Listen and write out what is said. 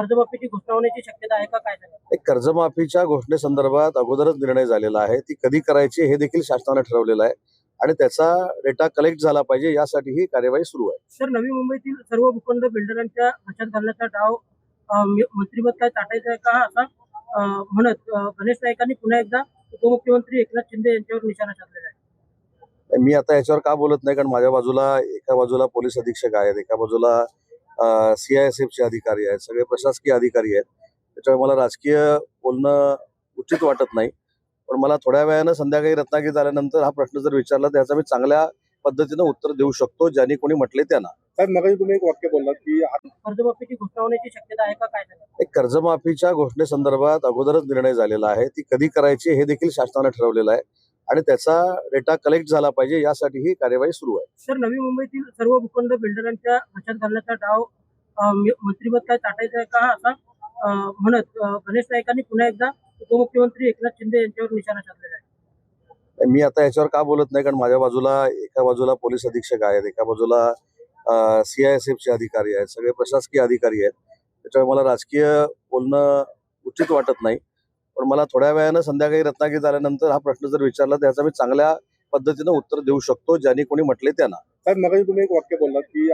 कर्जमाफीची घोषणा होण्याची शक्यता आहे का, काय सांगा? कर्जमाफीच्या घोषणेसंदर्भात अगोदरच निर्णय झालेला आहे. ती कधी करायची हे देखील शासनाने ठरवलेलं आहे आणि त्याचा डेटा कलेक्ट झाला पाहिजे यासाठी ही कार्यवाही सुरू आहे. सर, नवी मुंबईतील सर्व भूखंड बिल्डरांच्या घशात घालण्याचा डाव मंत्रिपद काय चाटायचं आहे का, असा म्हणत गणेश नाईकांनी पुन्हा एकदा उपमुख्यमंत्री एकनाथ शिंदे यांच्यावर निशाणा साधलेला आहे. मी आता याच्यावर का बोलत नाही, कारण माझ्या बाजूला एका बाजूला पोलीस अधीक्षक आहेत, एका बाजूला CISFचे अधिकारी आहेत, सगळे प्रशासकीय अधिकारी आहेत. त्याच्यामुळे मला राजकीय बोलणं उचित वाटत नाही. पण मला थोड्या वेळानं संध्याकाळी रत्नागिरीत आल्यानंतर हा प्रश्न जर विचारला त्याचं मी चांगल्या पद्धतीनं उत्तर देऊ शकतो, ज्यांनी कोणी म्हटले त्यांना. साहेब, मगाशी तुम्ही एक वाक्य बोललात की कर्जमाफीची घोषणा होण्याची शक्यता आहे का, काय सांगा? कर्जमाफीच्या घोषणेसंदर्भात अगोदरच निर्णय झालेला आहे. ती कधी करायची हे देखील शासनाने ठरवलेलं आहे आणि त्याचा डेटा कलेक्ट झाला पाहिजे यासाठी ही कार्यवाही सुरू आहे. सर, नवी मुंबईतील सर्व भूखंड बिल्डरांच्या घशात घालण्याचा डाव मंत्रिपद काय चाटायचं आहे का, असा म्हणत गणेश नाईकांनी पुन्हा एकदा उपमुख्यमंत्री एकनाथ शिंदे यांच्यावर निशाणा साधलेला आहे. मी आता याच्यावर का बोलत नाही, कारण माझ्या बाजूला एका बाजूला पोलीस अधीक्षक आहेत, एका बाजूला CISFचे अधिकारी आहेत, सगळे प्रशासकीय अधिकारी आहेत. त्याच्यामुळे मला राजकीय बोलणं उचित वाटत नाही. पण मला थोड्या वेळानं संध्याकाळी रत्नागिरीत आल्यानंतर हा प्रश्न जर विचारला त्याचं मी चांगल्या पद्धतीनं उत्तर देऊ शकतो, ज्यांनी कोणी म्हटले त्यांना. साहेब, मगाशी तुम्ही एक वाक्य बोललात की